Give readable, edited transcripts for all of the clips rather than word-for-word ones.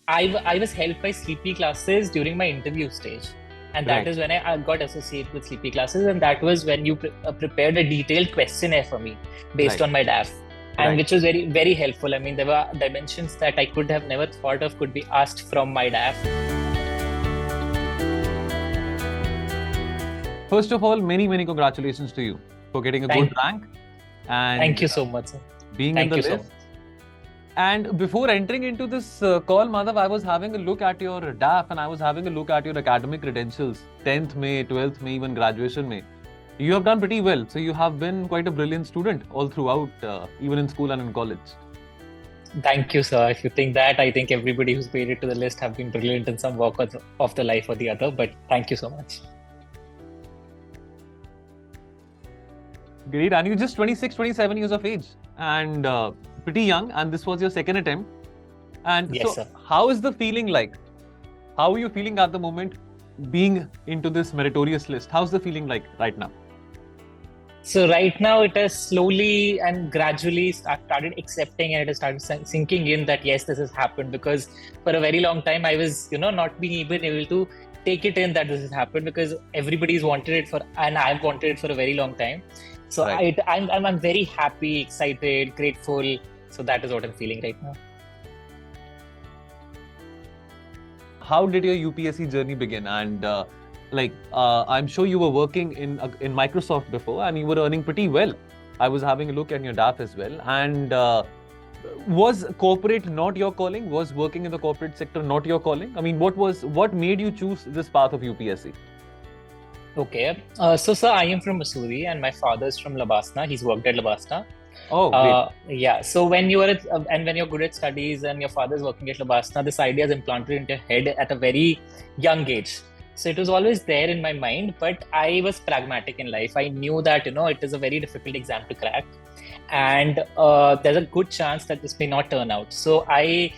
I was helped by sleepy classes during my interview stage. And that Right. is when I got associated with sleepy classes. And that was when you prepared a detailed questionnaire for me based Right. on my DAF. And Right. which was very, very helpful. I mean, there were dimensions that I could have never thought of could be asked from my DAF. First of all, many, many congratulations to you for getting a good rank and Thank you so much, sir. being in the list. And before entering into this call, Madhav, I was having a look at your DAF and I was having a look at your academic credentials, 10th May, 12th May, even graduation May. You have done pretty well. So you have been quite a brilliant student all throughout, even in school and in college. Thank you, sir. If you think that, I think everybody who's made it to the list have been brilliant in some walk of the life or the other. But thank you so much. Great. And you're just 26, 27 years of age and pretty young. And this was your second attempt. And yes, so sir. How is the feeling like? How are you feeling at the moment being into this meritorious list? How's the feeling like right now? So right now it has slowly and gradually started accepting, and it has started sinking in that yes, this has happened, because for a very long time I was, not being able to take it in that this has happened, because everybody's wanted it for, and I've wanted it for a very long time. So right. I'm very happy, excited, grateful. So that is what I'm feeling right now. How did your UPSC journey begin? And I'm sure you were working in Microsoft before and you were earning pretty well. I was having a look at your DAF as well. And was corporate not your calling? Was working in the corporate sector not your calling? I mean, what made you choose this path of UPSC? Okay. So, sir, I am from Missouri and my father is from Labasna. He's worked at Labasna. Oh, great. Yeah. So when you are when you're good at studies and your father is working at Labasna, this idea is implanted into your head at a very young age. So it was always there in my mind, but I was pragmatic in life. I knew that, it is a very difficult exam to crack. And there's a good chance that this may not turn out. So I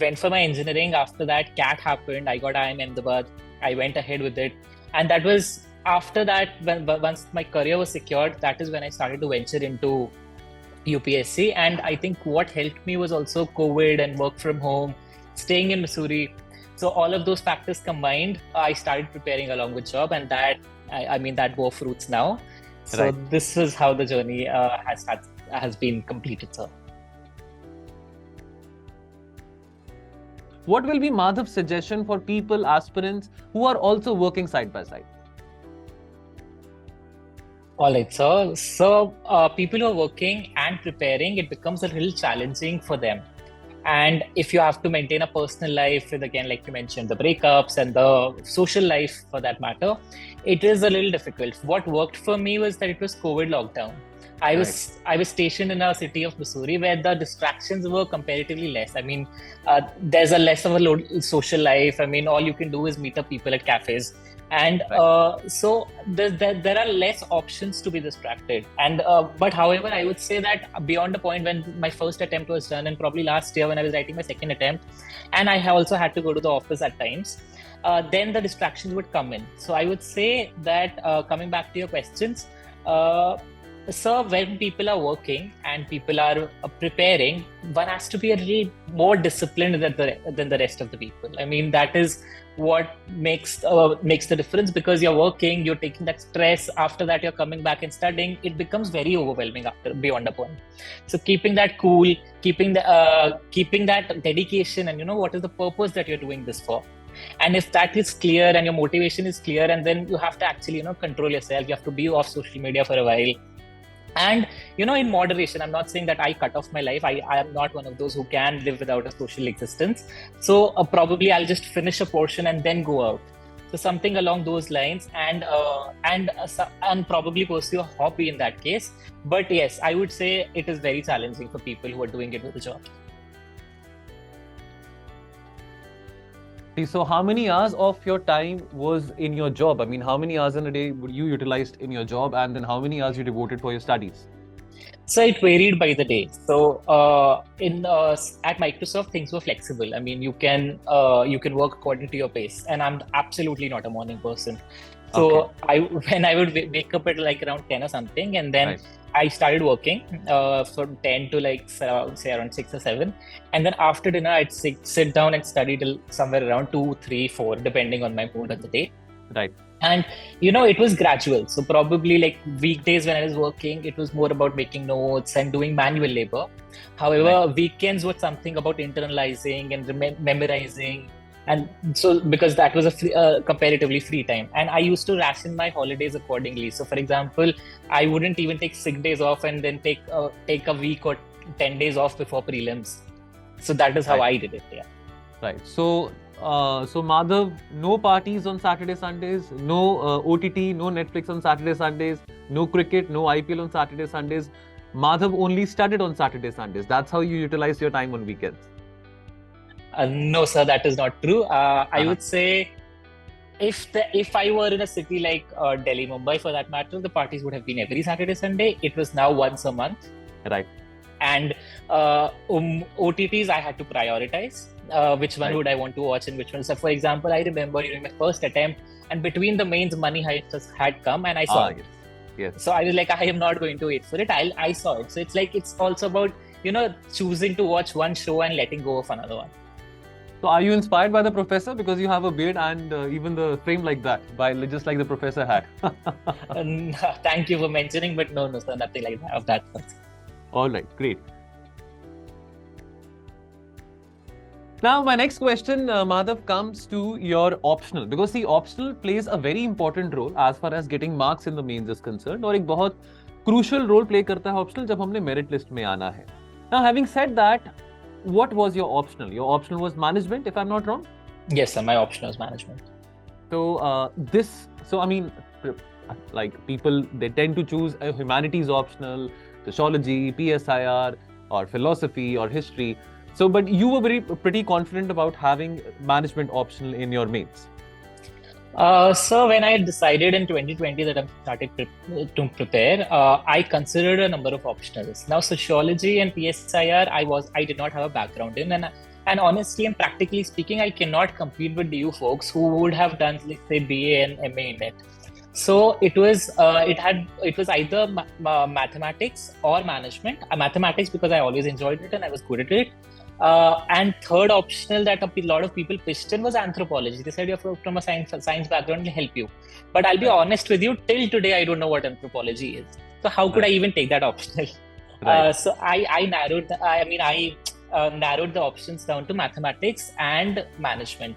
went for my engineering. After that, CAT happened. I got IIM Ahmedabad. I went ahead with it. And that was after that, once my career was secured, that is when I started to venture into UPSC. And I think what helped me was also COVID and work from home, staying in Missouri. So all of those factors combined, I started preparing along with job, and that, that bore fruits now. So right. This is how the journey has been completed, sir. What will be Madhav's suggestion for people, aspirants who are also working side by side? All right, sir. So people who are working and preparing, it becomes a little challenging for them. And if you have to maintain a personal life with, again, like you mentioned, the breakups and the social life for that matter, it is a little difficult. What worked for me was that it was COVID lockdown. I was stationed in a city of Missouri where the distractions were comparatively less. I mean, there's a less of a social life. I mean, all you can do is meet up people at cafes. And so there are less options to be distracted. And but however, I would say that beyond the point when my first attempt was done, and probably last year when I was writing my second attempt, and I also had to go to the office at times, then the distractions would come in. So I would say that coming back to your questions, so when people are working and people are preparing, one has to be a little more disciplined than the rest of the people. I mean, that is what makes the difference, because you're working, you're taking that stress. After that, you're coming back and studying. It becomes very overwhelming beyond a point. So keeping that cool, keeping that dedication, and what is the purpose that you're doing this for. And if that is clear and your motivation is clear, and then you have to actually control yourself. You have to be off social media for a while. And, in moderation. I'm not saying that I cut off my life. I am not one of those who can live without a social existence. So probably I'll just finish a portion and then go out. So something along those lines, and probably pursue a hobby in that case. But yes, I would say it is very challenging for people who are doing it with a job. So how many hours of your time was in your job? I mean, how many hours in a day would you utilized in your job, and then how many hours you devoted for your studies? So it varied by the day. So in at Microsoft, things were flexible. I mean, you can work according to your pace, and I'm absolutely not a morning person. So Okay. when I would wake up at like around 10 or something, and then Right. I started working from 10 to like say around 6 or 7, and then after dinner I'd sit down and study till somewhere around 2, 3, 4, depending on my mood of the day. Right. And it was gradual. So probably like weekdays when I was working, it was more about making notes and doing manual labor. However, Right. weekends was something about internalizing and memorizing. And so because that was a comparatively free time, and I used to ration my holidays accordingly. So for example, I wouldn't even take 6 days off and then take a week or 10 days off before prelims. So that is how Right. I did it. Yeah. Right. So Madhav, no parties on Saturday, Sundays, no OTT, no Netflix on Saturday, Sundays, no cricket, no IPL on Saturday, Sundays. Madhav only studied on Saturday, Sundays. That's how you utilize your time on weekends. No, sir, that is not true. I Uh-huh. would say if I were in a city like Delhi, Mumbai, for that matter, the parties would have been every Saturday, Sunday. It was now once a month, Right. and OTTs I had to prioritize. Which one Right. would I want to watch and which one? So, for example, I remember during my first attempt, and between the mains, Money Heist had come, and I saw it. Yes. Yes. So I was like, I am not going to wait for it. I saw it. So it's like it's also about choosing to watch one show and letting go of another one. So are you inspired by the professor because you have a beard and even the frame like that, just like the professor had? Thank you for mentioning, but no, sir, nothing like that of that. All right, great. Now, my next question, Madhav, comes to your optional, because the optional plays a very important role as far as getting marks in the mains is concerned, और एक बहुत crucial role play करता है optional जब हमने merit list में आना है. Now, having said that, what was your optional? Your optional was management, if I'm not wrong? Yes, sir, my optional was management. So I mean, like people, they tend to choose a humanities optional, sociology, PSIR, or philosophy, or history. So, but you were pretty confident about having management optional in your mains. So when I decided in 2020 that I started to prepare, I considered a number of optionals. Now, sociology and PSIR, I did not have a background in, and honestly and practically speaking, I cannot compete with you folks who would have done, let's say, BA and MA in it. So it was either mathematics or management. Mathematics because I always enjoyed it and I was good at it. And third optional that a lot of people pitched in was anthropology. They said you're from a science background, will help you. But I'll be honest with you, till today I don't know what anthropology is. So how could I even take that optional? Right. So I narrowed the options down to mathematics and management.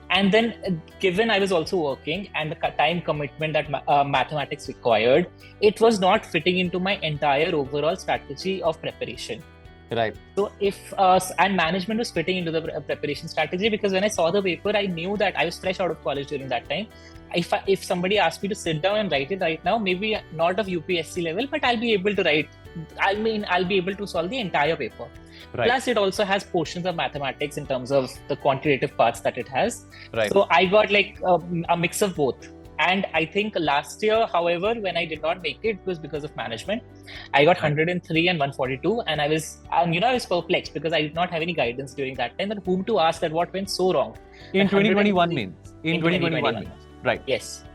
And then, given I was also working and the time commitment that mathematics required, it was not fitting into my entire overall strategy of preparation. Right. So and management was fitting into the preparation strategy, because when I saw the paper, I knew that I was fresh out of college during that time. If somebody asked me to sit down and write it right now, maybe not of UPSC level, but I'll be able to write. I'll be able to solve the entire paper. Right. Plus, it also has portions of mathematics in terms of the quantitative parts that it has. Right. So I got like a mix of both. And I think last year, however, when I did not make it, it was because of management. I got 103 and 142, and I was perplexed because I did not have any guidance during that time. And whom to ask that what went so wrong? In 2021 mains. In 2021 mains. Right. Yes.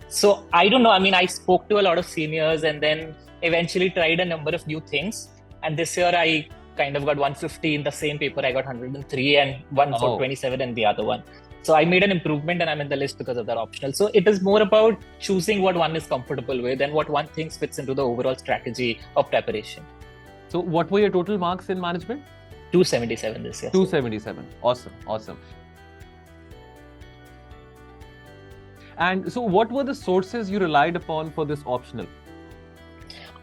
So I don't know. I mean, I spoke to a lot of seniors and then eventually tried a number of new things. And this year I kind of got 150 in the same paper. I got 103 and 127 in the other one. So I made an improvement and I'm in the list because of that optional. So it is more about choosing what one is comfortable with and what one thinks fits into the overall strategy of preparation. So what were your total marks in management? 277 this year. 277. Awesome. And so what were the sources you relied upon for this optional?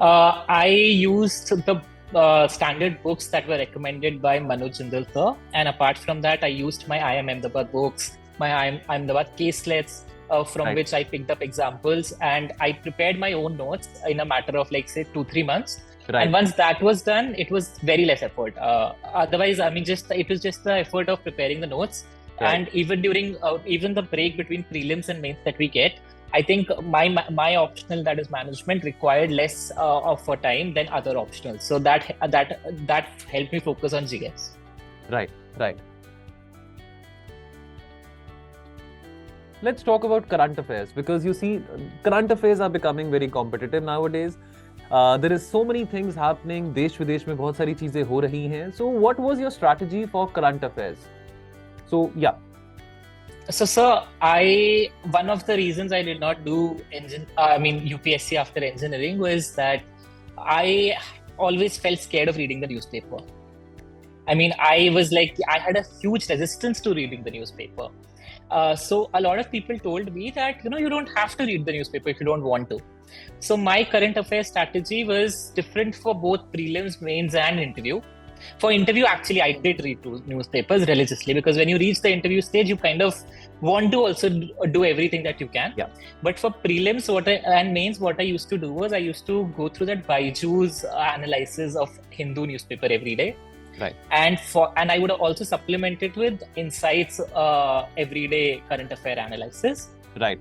I used the standard books that were recommended by Manoj Jindal sir, and apart from that, I used my IIM Ahmedabad books, my IIM Ahmedabad caselets, from which I picked up examples, and I prepared my own notes in a matter of like say 2-3 months. Right. And once that was done, it was very less effort. Otherwise, I mean, it was just the effort of preparing the notes. Right. And even during even the break between prelims and mains that we get, I think my optional, that is management, required less of a time than other optionals. So that helped me focus on GS. Right. Let's talk about current affairs, because you see, current affairs are becoming very competitive nowadays. There is so many things happening. देश विदेश में बहुत सारी चीजें हो रही हैं. So what was your strategy for current affairs? So yeah. So sir, one of the reasons I did not do UPSC after engineering was that I always felt scared of reading the newspaper. I mean, I had a huge resistance to reading the newspaper. So a lot of people told me that, you don't have to read the newspaper if you don't want to. So my current affairs strategy was different for both prelims, mains and interview. For interview, actually, I did read two newspapers religiously, because when you reach the interview stage, you kind of want to also do everything that you can. Yeah. But for prelims and mains, what I used to do was I used to go through that Byju's analysis of Hindu newspaper every day. Right. And I would also supplement it with Insights everyday current affair analysis. Right.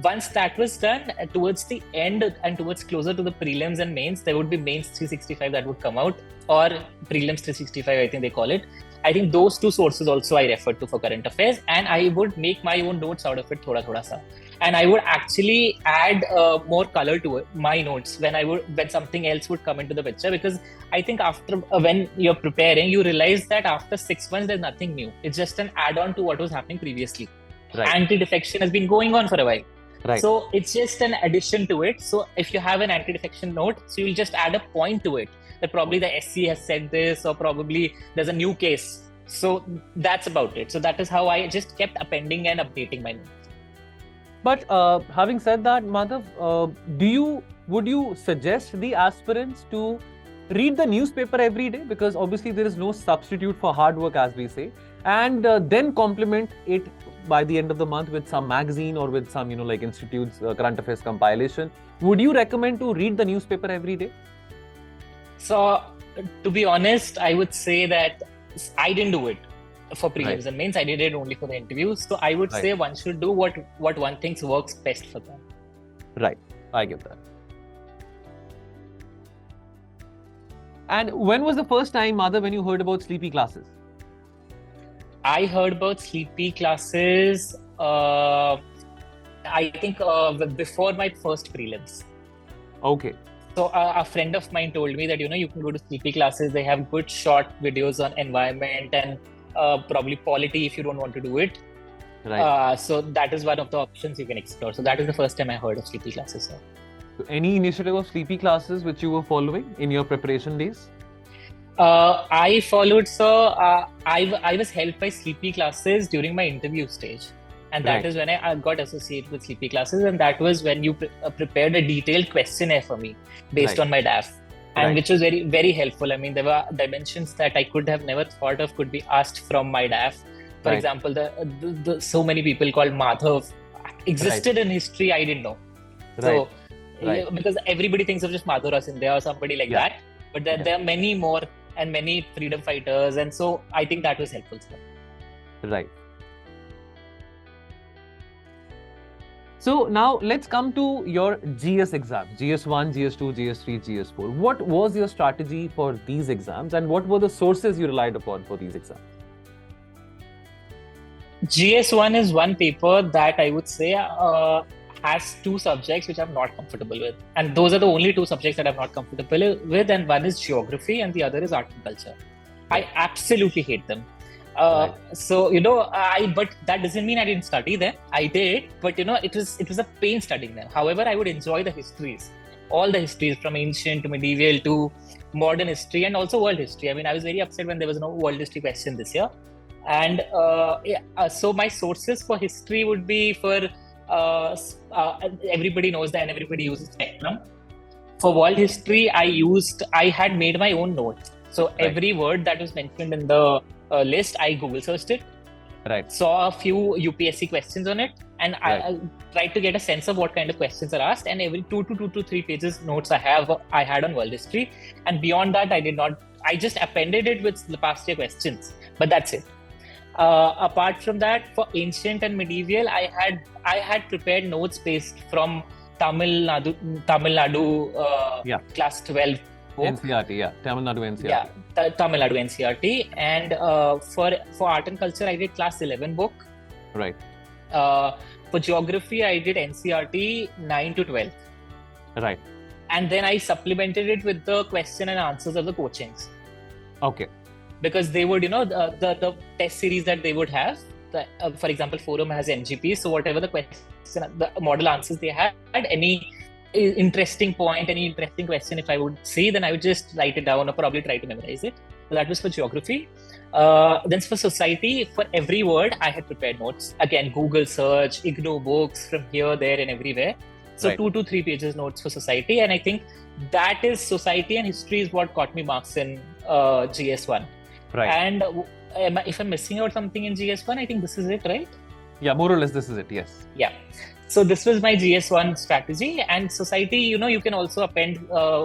Once that was done, towards the end and towards closer to the prelims and mains, there would be mains 365 that would come out, or prelims 365, I think they call it. I think those two sources also I referred to for current affairs, and I would make my own notes out of it, thoda sa. And I would actually add more color to it, my notes, when something else would come into the picture, because I think after when you're preparing, you realize that after 6 months there's nothing new. It's just an add-on to what was happening previously. Right. Anti-defection has been going on for a while. Right. So it's just an addition to it. So if you have an anti-defection note, so you'll just add a point to it, that probably the SC has said this, or probably there's a new case. So that's about it. So that is how I just kept appending and updating my notes. But having said that, Madhav, would you suggest the aspirants to read the newspaper every day? Because obviously there is no substitute for hard work, as we say, and then complement it by the end of the month with some magazine or with some, like institutes current affairs compilation. Would you recommend to read the newspaper every day? So to be honest, I would say that I didn't do it for prelims and mains. I did it only for the interviews. So I would say one should do what one thinks works best for them. Right. I get that. And when was the first time, Madhav, when you heard about sleepy classes? I heard about sleepy classes, I think before my first prelims. Okay. So a friend of mine told me that, you can go to sleepy classes. They have good short videos on environment and probably polity if you don't want to do it. Right. So that is one of the options you can explore. So that is the first time I heard of sleepy classes. Sir. So any initiative of sleepy classes which you were following in your preparation days? I followed, sir. I was helped by sleepy classes during my interview stage. And that is when I got associated with sleepy classes. And that was when you prepared a detailed questionnaire for me based on my DAF. And which was very, very helpful. I mean, there were dimensions that I could have never thought of could be asked from my DAF. For example, the so many people called Madhav existed in history, I didn't know. So, because everybody thinks of just Madhav Sindhya or somebody like that. But there are many more and many freedom fighters. And so I think that was helpful. Right. So now let's come to your GS exam, GS1, GS2, GS3, GS4. What was your strategy for these exams and what were the sources you relied upon for these exams? GS1 is one paper that I would say has two subjects which I'm not comfortable with. And those are the only two subjects that I'm not comfortable with. And one is geography and the other is art and culture. I absolutely hate them. So, but that doesn't mean I didn't study them. I did, but it was a pain studying them. However, I would enjoy the histories, all the histories from ancient to medieval to modern history and also world history. I mean, I was very upset when there was no world history question this year. And so my sources for history would be for everybody knows that and everybody uses Spectrum. For world history, I had made my own notes. So every word that was mentioned in the list, I Google searched it. Saw a few UPSC questions on it, and I tried to get a sense of what kind of questions are asked. And every 2 to 3 pages notes I had on world history, and beyond that, I did not. I just appended it with the past year questions, but that's it. Apart from that, for ancient and medieval, I had prepared notes based from Tamil Nadu class 12 book. NCRT, Tamil Nadu NCRT. Yeah, Tamil Nadu NCRT. And for art and culture, I did class 11 book. Right. For geography, I did NCRT 9 to 12. Right. And then I supplemented it with the question and answers of the coachings. Okay. Because they would, the test series that they would have, for example, Forum has MGP. So whatever the question, the model answers they had, any interesting point, any interesting question, if I would see, then I would just write it down or probably try to memorize it. So that was for geography. Then for society, for every word, I had prepared notes. Again, Google search, IGNOU books from here, there, and everywhere. So 2 to 3 pages notes for society. And I think that is society and history is what got me marks in GS1. Right. And if I'm missing out something in GS1, I think this is it, right? Yeah, more or less this is it, yes. Yeah. So this was my GS1 strategy. And society, you can also append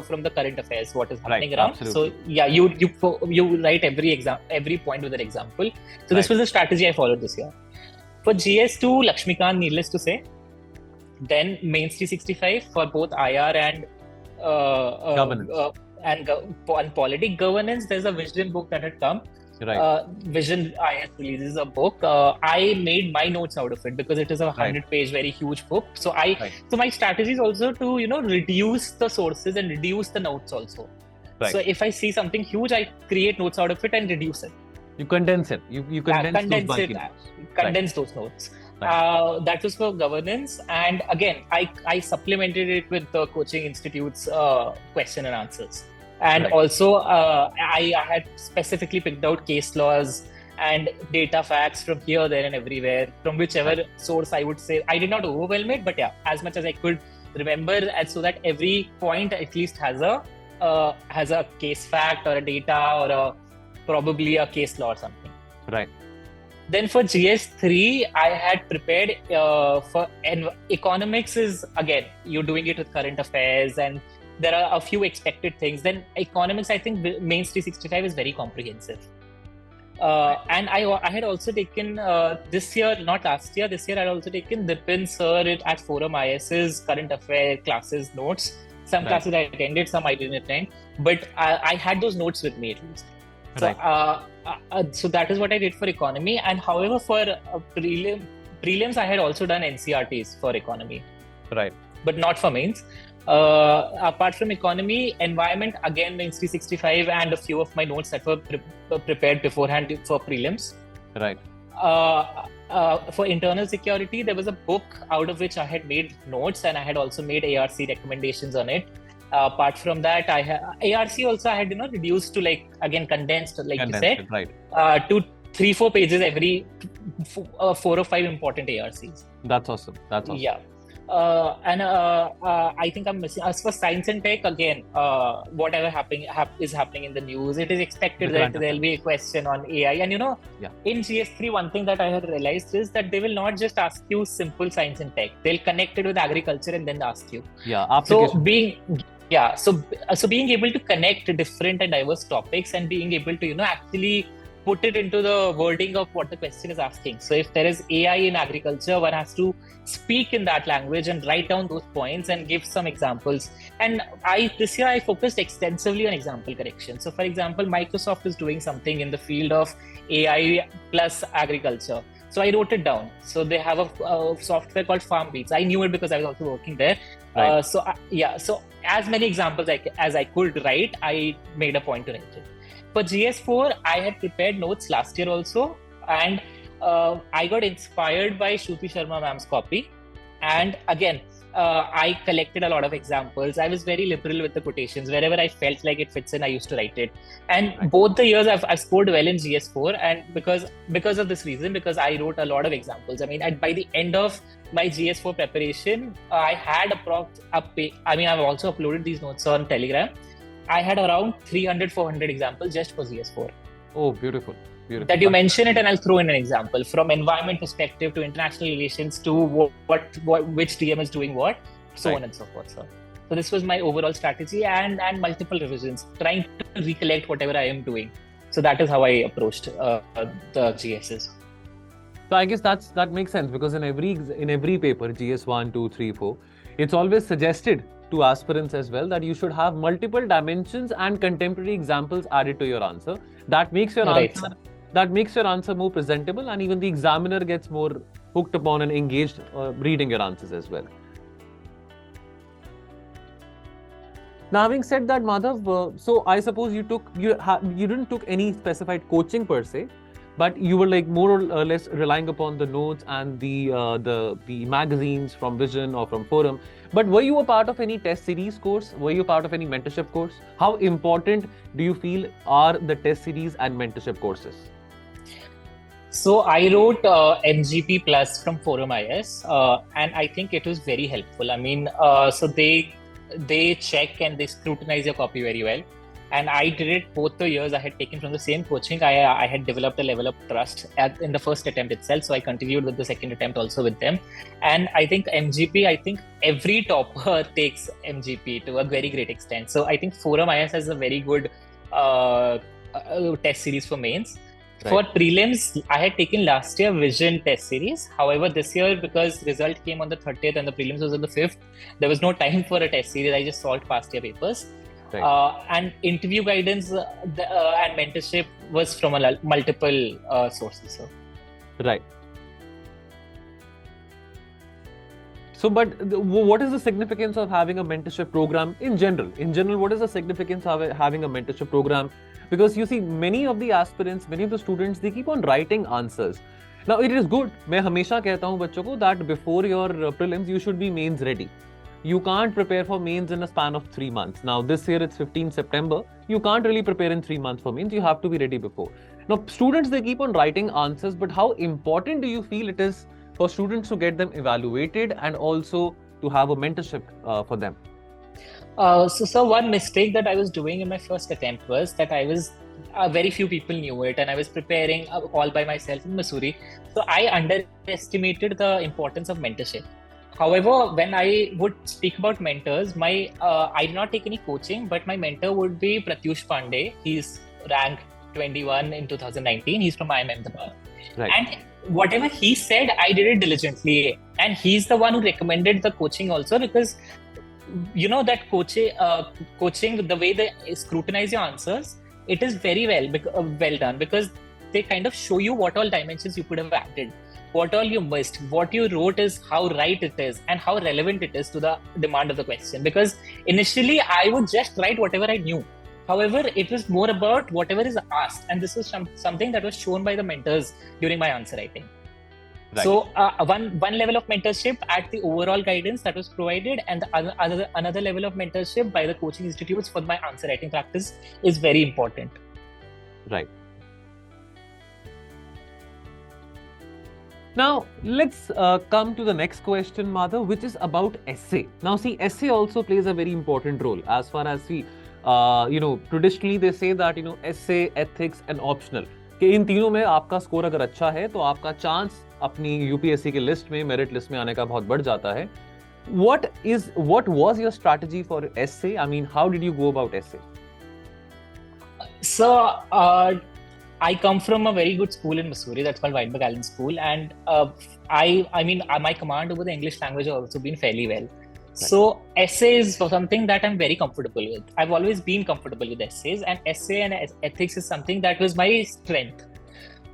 from the current affairs, what is happening around. Absolutely. So yeah, you write every point with an example. So this was the strategy I followed this year. For GS2, Lakshmikant, needless to say. Then Mains 365 for both IR and governance. And polity. Governance, there's a vision book that had come. Right. Vision IS releases a book. I made my notes out of it because it is a 100-page, very huge book. So so my strategy is also to reduce the sources and reduce the notes also. Right. So if I see something huge, I create notes out of it and reduce it. You condense it. You condense those notes. That was for governance, and again, I supplemented it with the coaching institute's question and answers. And also, I had specifically picked out case laws and data facts from here, there, and everywhere, from whichever source I would say. I did not overwhelm it, but yeah, as much as I could remember, and so that every point at least has a case fact or a data or probably a case law or something. Right. Then for GS3, I had prepared for economics is, again, you're doing it with current affairs and there are a few expected things. Then economics, I think Mains 365 is very comprehensive. And I had also taken this year, not last year, this year I had also taken Dipin sir at Forum IS's current affair classes notes. Some classes I attended, some I didn't attend, but I had those notes with me at least. So, so that is what I did for economy. And however, for prelims, I had also done NCRTs for economy. Right. But not for mains. Apart from economy, environment, again, Mains 365 and a few of my notes that were prepared beforehand for prelims. Right. For internal security, there was a book out of which I had made notes and I had also made ARC recommendations on it. Apart from that, ARC also I had reduced to condensed, you said, to 3-4 pages every 4 or 5 important ARCs. That's awesome. Yeah. And I think I'm missing. As for science and tech, again, whatever is happening in the news, it is expected that there will be a question on AI. And in GS3, one thing that I had realized is that they will not just ask you simple science and tech. They'll connect it with agriculture and then ask you. Yeah. Application. So being able to connect different and diverse topics and being able to actually put it into the wording of what the question is asking. So if there is AI in agriculture, one has to speak in that language and write down those points and give some examples. And this year I focused extensively on example correction. So for example, Microsoft is doing something in the field of AI plus agriculture. So I wrote it down. So they have a software called FarmBeats. I knew it because I was also working there. Right. So as many examples as I could write, I made a point to write it. For GS4, I had prepared notes last year also, and I got inspired by Shruti Sharma ma'am's copy. And again, I collected a lot of examples. I was very liberal with the quotations. Wherever I felt like it fits in, I used to write it. And both the years I've scored well in GS4, and because of this reason, because I wrote a lot of examples. I mean, by the end of my GS4 preparation, I had I've also uploaded these notes on Telegram. I had around 300-400 examples just for GS4. Oh, beautiful. That you mention it and I'll throw in an example from environment perspective to international relations to which DM is doing what, so on and so forth. So this was my overall strategy and multiple revisions, trying to recollect whatever I am doing. So that is how I approached the GSs. So I guess that makes sense, because in every paper, GS 1, 2, 3, 4, it's always suggested to aspirants as well that you should have multiple dimensions and contemporary examples added to your answer. That makes your Right, answer sir. more presentable, and even the examiner gets more hooked upon and engaged reading your answers as well. Now, having said that, Madhav, so I suppose you didn't took any specified coaching per se, but you were like more or less relying upon the notes and the magazines from Vision or from Forum. But were you a part of any test series course? Were you a part of any mentorship course? How important do you feel are the test series and mentorship courses? So I wrote MGP Plus from Forum IS, and I think it was very helpful. I mean, so they check and they scrutinize your copy very well. And I did it both the years. I had taken from the same coaching. I had developed a level of trust in the first attempt itself. So I continued with the second attempt also with them. And I think MGP, I think every topper takes MGP to a very great extent. So I think Forum IS has a very good test series for mains. Right. For prelims, I had taken last year Vision test series. However, this year, because result came on the 30th and the prelims was on the 5th, there was no time for a test series. I just solved past year papers. Right. And interview guidance and mentorship was from multiple sources. So. Right. So, but what is the significance of having a mentorship program in general? In general, what is the significance of having a mentorship program? Because you see, many of the aspirants, many of the students, they keep on writing answers. Now, it is good. मैं हमेशा कहता हूँ बच्चों को that before your prelims, you should be mains ready. You can't prepare for mains in a span of 3 months. Now, this year it's 15 September. You can't really prepare in 3 months for mains. You have to be ready before. Now, students, they keep on writing answers, but how important do you feel it is for students to get them evaluated and also to have a mentorship for them? So one mistake that I was doing in my first attempt was that I was very few people knew it, and I was preparing all by myself in Missouri. So I underestimated the importance of mentorship. However, when I would speak about mentors, I did not take any coaching, but my mentor would be Pratyush Pandey. He's ranked 21 in 2019. He's from IIM Ahmedabad. Right. And whatever he said, I did it diligently. And he's the one who recommended the coaching also, because you know that coaching, the way they scrutinize your answers, it is very well done, because they kind of show you what all dimensions you could have added, what all you missed, what you wrote is how right it is and how relevant it is to the demand of the question. Because initially I would just write whatever I knew. However, it was more about whatever is asked, and this was something that was shown by the mentors during my answer writing. Right. So one level of mentorship at the overall guidance that was provided, and another level of mentorship by the coaching institutes for my answer writing practice is very important. Right. Now, let's come to the next question, Madhav, which is about essay. Now, see, essay also plays a very important role as far as traditionally they say that, essay, ethics and optional. कि इन तीनों में आपका score अगर अच्छा है तो आपका chance अपनी यूपीएससी के लिस्ट में, मेरिट लिस्ट में आने का बहुत बढ़ जाता है. What was your strategy for essay? I mean, how did you go about essay? So, I come from a very good school in Missouri that's called Whiteberg Allen School, and my command over the English language has also been fairly well. Right. So essay is something that I'm very comfortable with. I've always been comfortable with essays, and essay and ethics is something that was my strength.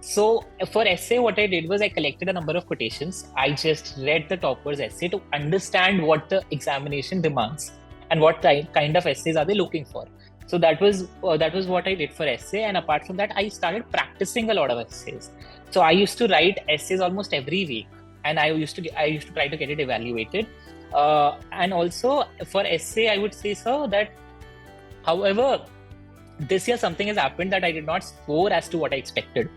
So for essay, what I did was I collected a number of quotations. I just read the topper's essay to understand what the examination demands and what kind of essays are they looking for. So that was what I did for essay, and apart from that, I started practicing a lot of essays. So I used to write essays almost every week, and I used to try to get it evaluated. And also for essay, I would say, sir, that however, this year something has happened that I did not score as to what I expected.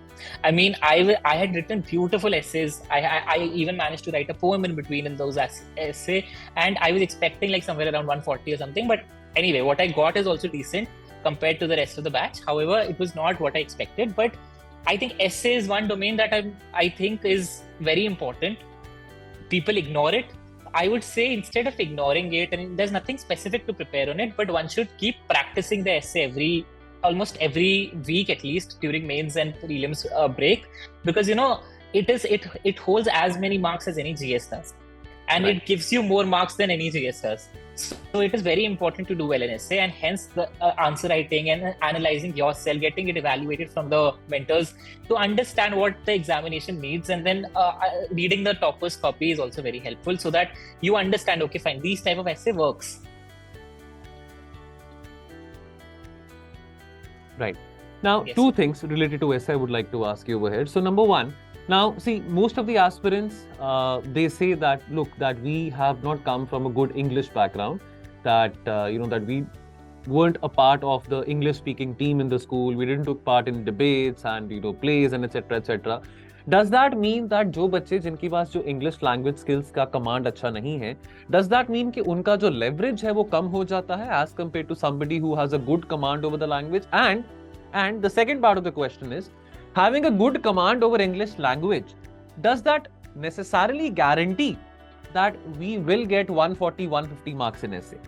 I mean, I had written beautiful essays. I even managed to write a poem in between in those essay, and I was expecting like somewhere around 140 or something. But anyway, what I got is also decent compared to the rest of the batch. However, it was not what I expected. But I think essay is one domain that I think is very important. People ignore it. I would say instead of ignoring it, and there's nothing specific to prepare on it, but one should keep practicing the essay almost every week at least during mains and prelims break, because it holds as many marks as any GS does, and Right. it gives you more marks than any GS does. So it is very important to do well in essay, and hence the answer writing and analyzing yourself, getting it evaluated from the mentors to understand what the examination needs, and then reading the topper's copy is also very helpful, so that you understand, okay, fine, these type of essay works. Right. Now, Yes. two things related to essay I would like to ask you over here. So, number one, now see, most of the aspirants, they say that, look, that we have not come from a good English background, that, that we weren't a part of the English-speaking team in the school, we didn't took part in debates and, plays and etc. etc. Does that mean that जो बच्चे जिनके पास जो English language skills का command अच्छा नहीं है, does that mean कि उनका जो leverage है वो कम हो जाता है as compared to somebody who has a good command over the language? And the second part of the question is, having a good command over English language, does that necessarily guarantee that we will get 140, 150 marks in essay?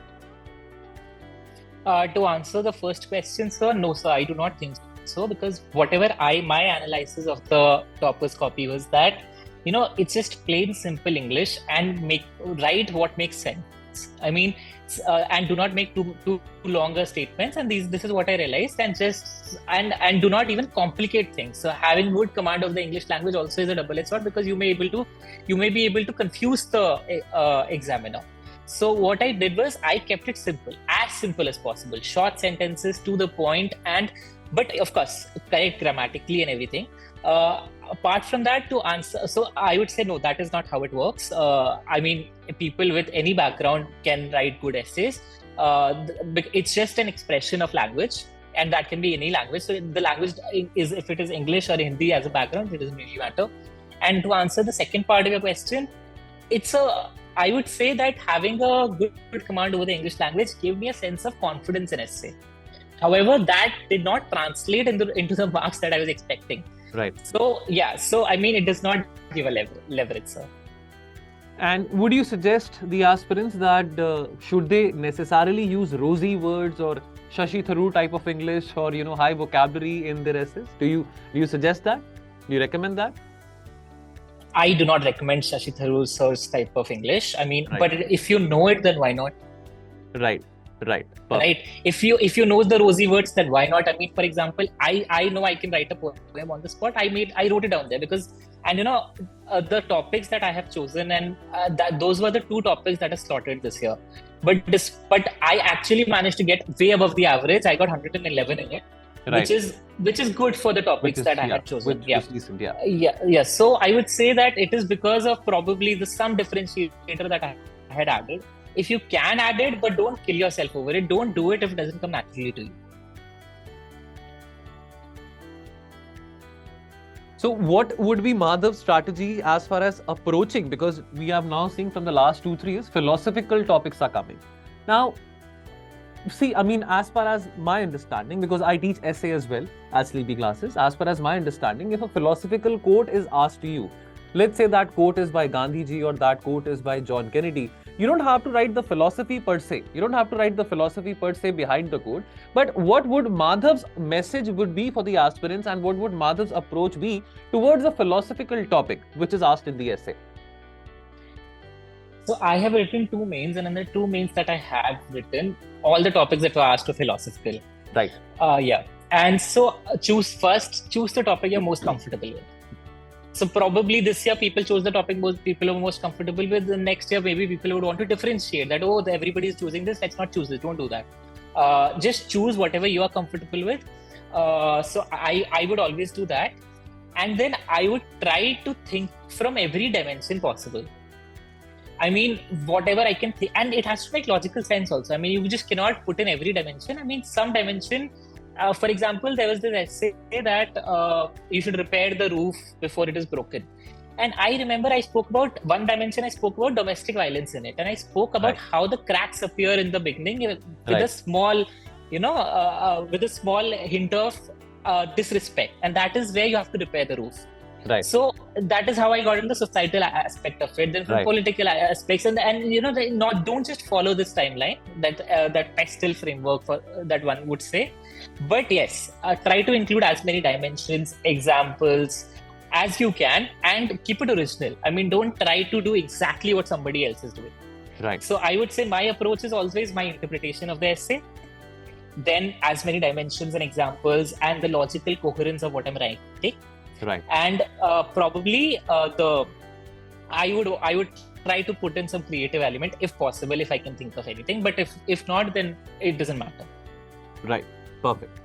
To answer the first question, sir, no, sir, I do not think so, because whatever my analysis of the topper's copy was that, it's just plain simple English, and write what makes sense. I mean, and do not make too longer statements. And this is what I realized, and and do not even complicate things. So having good command of the English language also is a double-edged sword, because you may be able to confuse the examiner. So what I did was I kept it simple as possible, short sentences to the point, but of course correct grammatically and everything. Apart from that, to answer, so I would say no, that is not how it works. I mean, people with any background can write good essays. It's just an expression of language, and that can be any language. So the language is, if it is English or Hindi as a background, it doesn't really matter. And to answer the second part of your question, I would say that having a good command over the English language gave me a sense of confidence in essay. However, that did not translate into the marks that I was expecting. Right. So I mean, it does not give a leverage, sir. And would you suggest the aspirants that should they necessarily use rosy words or Shashi Tharoor type of English, or high vocabulary in their essays? Do you suggest that? Do you recommend that? I do not recommend Shashi Tharoor sir's type of English. I mean, Right. but if you know it, then why not? Right. Perfect. Right. If you know the rosy words, then why not? I mean, for example, I know I can write a poem on the spot. I wrote it down there because, and the topics that I have chosen, and those were the two topics that are slotted this year. But I actually managed to get way above the average. I got 111 in it. Right. which is good for the topics that I had chosen. Which is decent, yeah. Yeah. So I would say that it is because of probably some differentiator that I had added. If you can add it, but don't kill yourself over it. Don't do it if it doesn't come naturally to you. So what would be Madhav's strategy as far as approaching, because we have now seen from the last 2-3 years, philosophical topics are coming. Now, see, I mean, as far as my understanding, because I teach essay as well as sleepy classes, as far as my understanding, if a philosophical quote is asked to you, let's say that quote is by Gandhi ji or that quote is by John Kennedy, you don't have to write the philosophy per se. You don't have to write the philosophy per se behind the quote. But what would Madhav's message would be for the aspirants, and what would Madhav's approach be towards a philosophical topic which is asked in the essay? So I have written 2 mains, and in the 2 mains that I have written, all the topics that were asked were philosophical. Right. Yeah. And so choose the topic you're most comfortable with. So probably this year people chose the topic people are most comfortable with. The next year maybe people would want to differentiate that, everybody is choosing this, let's not choose this, don't do that. Just choose whatever you are comfortable with. So I would always do that. And then I would try to think from every dimension possible. I mean, whatever I can think, and it has to make logical sense also. I mean, you just cannot put in every dimension. I mean, some dimension, for example, there was this essay that you should repair the roof before it is broken. And I remember I spoke about one dimension, I spoke about domestic violence in it. And I spoke about how the cracks appear in the beginning with a small, with a small hint of disrespect. And that is where you have to repair the roof. Right. So that is how I got into the societal aspect of it. Then from political aspects, and don't just follow this timeline, that pestle framework for that one would say. But yes, try to include as many dimensions, examples, as you can and keep it original. I mean, don't try to do exactly what somebody else is doing. Right. So I would say my approach is always my interpretation of the essay, then as many dimensions and examples and the logical coherence of what I'm writing. Right. And probably I would try to put in some creative element if possible, if I can think of anything. But if not, then it doesn't matter. Right. Perfect.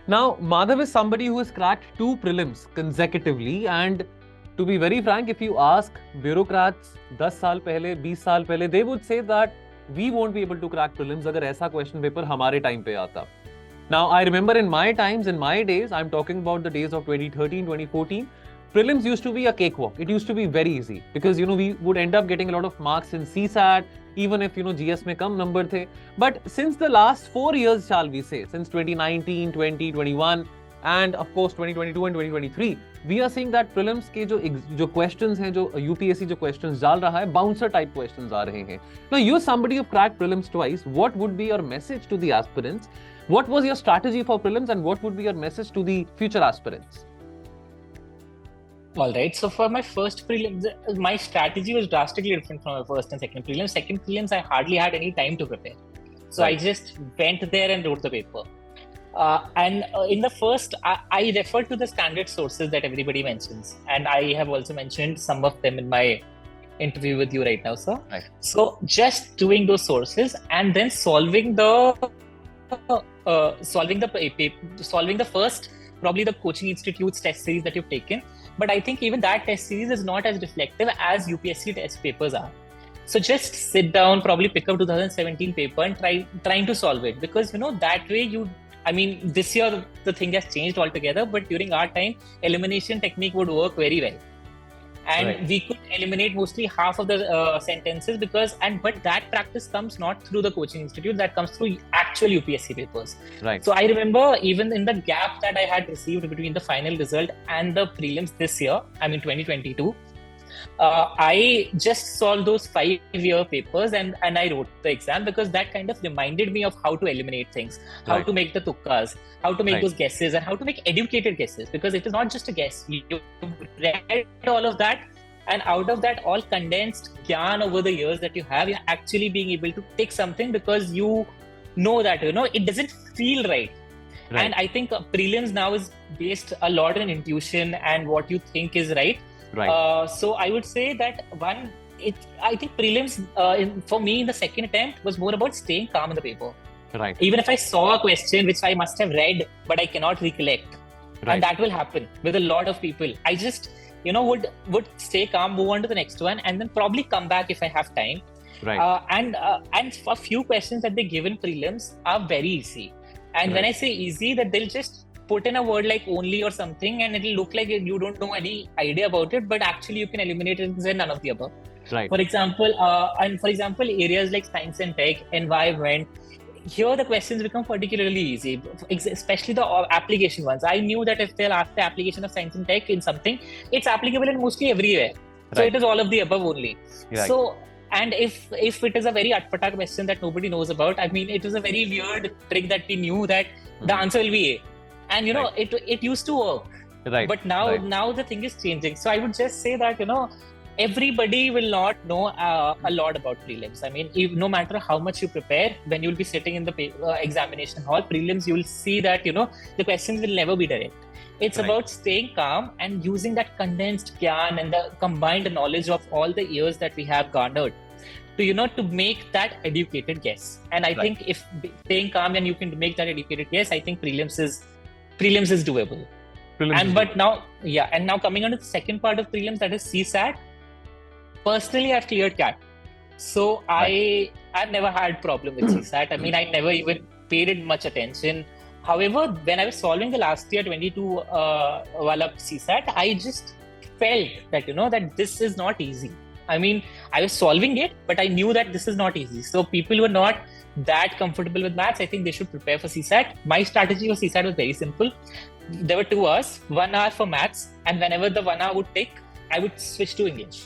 Now, Madhav is somebody who has cracked 2 prelims consecutively, and to be very frank, if you ask bureaucrats 10 साल पहले, 20 साल पहले, they would say that we won't be able to crack prelims अगर ऐसा question paper हमारे time पे आता. Now, I remember in my times, in my days, I'm talking about the days of 2013, 2014, prelims used to be a cakewalk. It used to be very easy because, we would end up getting a lot of marks in CSAT, even if, GS में कम number थे. But since the last 4 years, shall we say, since 2019, 2021, and of course 2022 and 2023, we are seeing that prelims के जो questions हैं, जो UPSC जो questions डाल रहा है, bouncer type questions आ रहे हैं. Now, you're somebody who've cracked prelims twice. What would be your message to the aspirants? What was your strategy for prelims, and what would be your message to the future aspirants? All right. So for my first prelims, my strategy was drastically different from my first and second prelims. Second prelims, I hardly had any time to prepare. So I just went there and wrote the paper. And in the first, I referred to the standard sources that everybody mentions. And I have also mentioned some of them in my interview with you right now, sir. Right. So just doing those sources and then solving the first, probably the coaching institute's test series that you've taken. But I think even that test series is not as reflective as UPSC test papers are. So just sit down, probably pick up 2017 paper and trying to solve it, because that way this year the thing has changed altogether, but during our time, elimination technique would work very well. And we could eliminate mostly half of the sentences but that practice comes not through the coaching institute, that comes through actual UPSC papers. Right. So I remember even in the gap that I had received between the final result and the prelims this year, 2022, I just solved those 5-year papers and I wrote the exam, because that kind of reminded me of how to eliminate things, how to make the tukkas, how to make those guesses, and how to make educated guesses, because it is not just a guess. You read all of that, and out of that all condensed gyan over the years that you have, you're actually being able to pick something, because you know that it doesn't feel right. And I think prelims now is based a lot on intuition and what you think is right. So I would say that I think prelims for me in the second attempt was more about staying calm in the paper. Right. Even if I saw a question which I must have read but I cannot recollect, and that will happen with a lot of people, I just would stay calm, move on to the next one, and then probably come back if I have time. And a few questions that they give in prelims are very easy. And when I say easy, that they'll just put in a word like only or something, and it'll look like you don't know any idea about it, but actually you can eliminate it and say none of the above. For example, areas like science and tech, environment, here the questions become particularly easy, especially the application ones. I knew that if they'll ask the application of science and tech in something, it's applicable in mostly everywhere. So it is all of the above only. So, and if it is a very atpata question that nobody knows about, it was a very weird trick that we knew that the answer will be A. And it used to work. But now the thing is changing. So I would just say that everybody will not know a lot about prelims. No matter how much you prepare, when you'll be sitting in the examination hall, prelims, you'll see that the questions will never be direct. It's about staying calm and using that condensed gyan and the combined knowledge of all the years that we have garnered to make that educated guess. And I think if staying calm and you can make that educated guess, I think prelims is doable. Now coming on to the second part of prelims, that is CSAT. Personally, I've cleared CAT. So I've never had problem with CSAT. I never even paid it much attention. However, when I was solving the last year 22 wala CSAT, I just felt that that this is not easy. I was solving it, but I knew that this is not easy. So people who are not that comfortable with maths, I think they should prepare for CSAT. My strategy for CSAT was very simple. There were 2 hours, 1 hour for maths, and whenever the 1 hour would take, I would switch to English.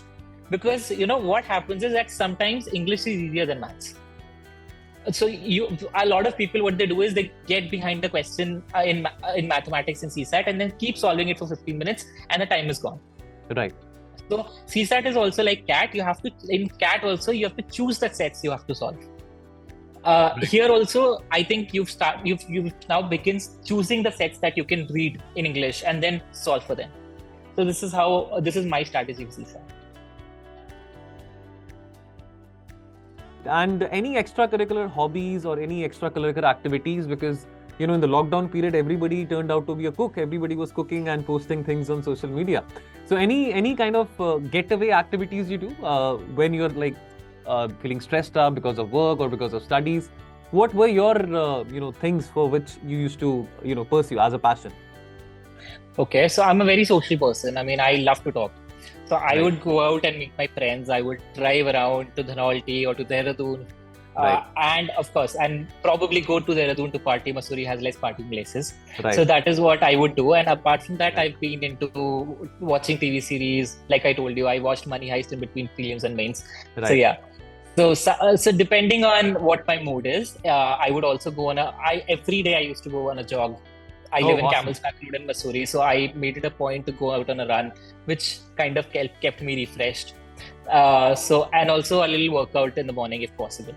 Because what happens is that sometimes English is easier than maths. So a lot of people, what they do is they get behind the question in mathematics in CSAT and then keep solving it for 15 minutes and the time is gone. Right. So CSAT is also like CAT. In CAT also you have to choose the sets you have to solve. Here also, I think you've now begins choosing the sets that you can read in English and then solve for them. So this is my strategy with CSAT. And any extracurricular hobbies or any extracurricular activities? Because, in the lockdown period, everybody turned out to be a cook. Everybody was cooking and posting things on social media. So any kind of getaway activities you do when you're like feeling stressed up because of work or because of studies? What were your things for which you used to pursue as a passion? Okay, so I'm a very social person. I mean, I love to talk. So I would go out and meet my friends. I would drive around to Dhanolti or to Dehradun. And of course, and probably go to Dehradun to party. Mussoorie has less partying places. Right. So that is what I would do. And apart from that, I've been into watching TV series. Like I told you, I watched Money Heist in between prelims and mains. Right. So yeah. So depending on what my mood is, I would also go on every day I used to go on a jog. I live in Camel's Back Road in Mussoorie, so I made it a point to go out on a run, which kind of kept me refreshed. And also a little workout in the morning if possible.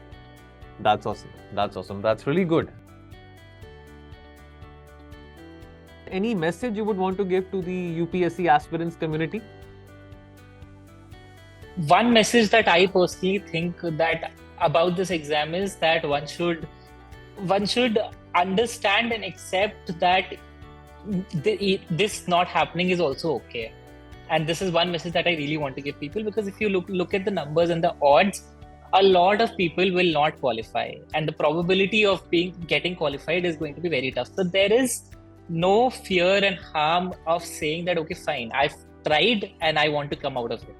That's awesome. That's really good. Any message you would want to give to the UPSC aspirants community? One message that I personally think that about this exam is that one should understand and accept that this not happening is also okay. And this is one message that I really want to give people, because if you look at the numbers and the odds, a lot of people will not qualify, and the probability of getting qualified is going to be very tough. So there is no fear and harm of saying that, okay, fine, I've tried and I want to come out of it.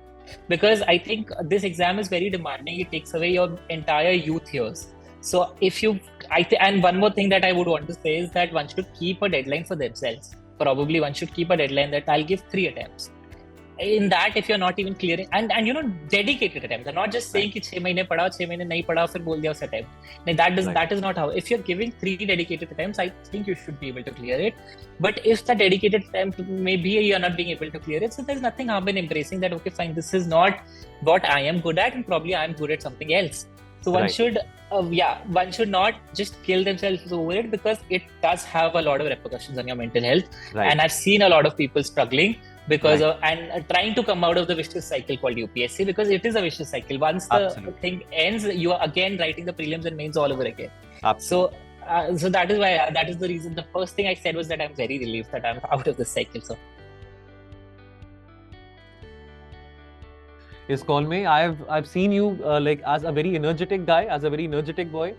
Because I think this exam is very demanding. It takes away your entire youth years. So and one more thing that I would want to say is that one should keep a deadline for themselves. Probably one should keep a deadline that I'll give 3 attempts. In that, if you're not even clearing, and dedicated attempts, not just saying कि 6 महीने पढ़ा, 6 महीने नहीं पढ़ा, फिर बोल दिया उस attempt. That is not how. If you're giving 3 dedicated attempts, I think you should be able to clear it. But if the dedicated attempt, maybe you're not being able to clear it, so there's nothing harm in embracing that, okay, fine, this is not what I am good at, and probably I'm good at something else. So one should not just kill themselves over it, because it does have a lot of repercussions on your mental health. And I've seen a lot of people struggling because of and trying to come out of the vicious cycle called UPSC, because it is a vicious cycle. Once the thing ends, you are again writing the prelims and mains all over again. So that is the reason. The first thing I said was that I'm very relieved that I'm out of this cycle. So Yes, Colme, I've seen you like as a very energetic guy, as a very energetic boy,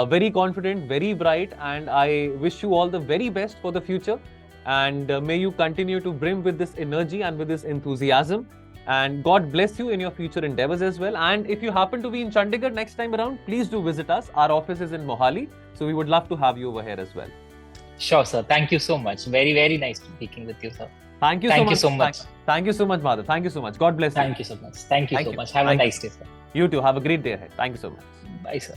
very confident, very bright, and I wish you all the very best for the future. And may you continue to brim with this energy and with this enthusiasm. And God bless you in your future endeavors as well. And if you happen to be in Chandigarh next time around, please do visit us. Our office is in Mohali, so we would love to have you over here as well. Sure, sir. Thank you so much. Very, very nice speaking with you, sir. Thank you so much. Thank you so much, Madhav. Thank you so much. God bless you. Thank you so much. Thank you so much. Have a nice day, sir. You too. Have a great day ahead. Thank you so much. Bye, sir.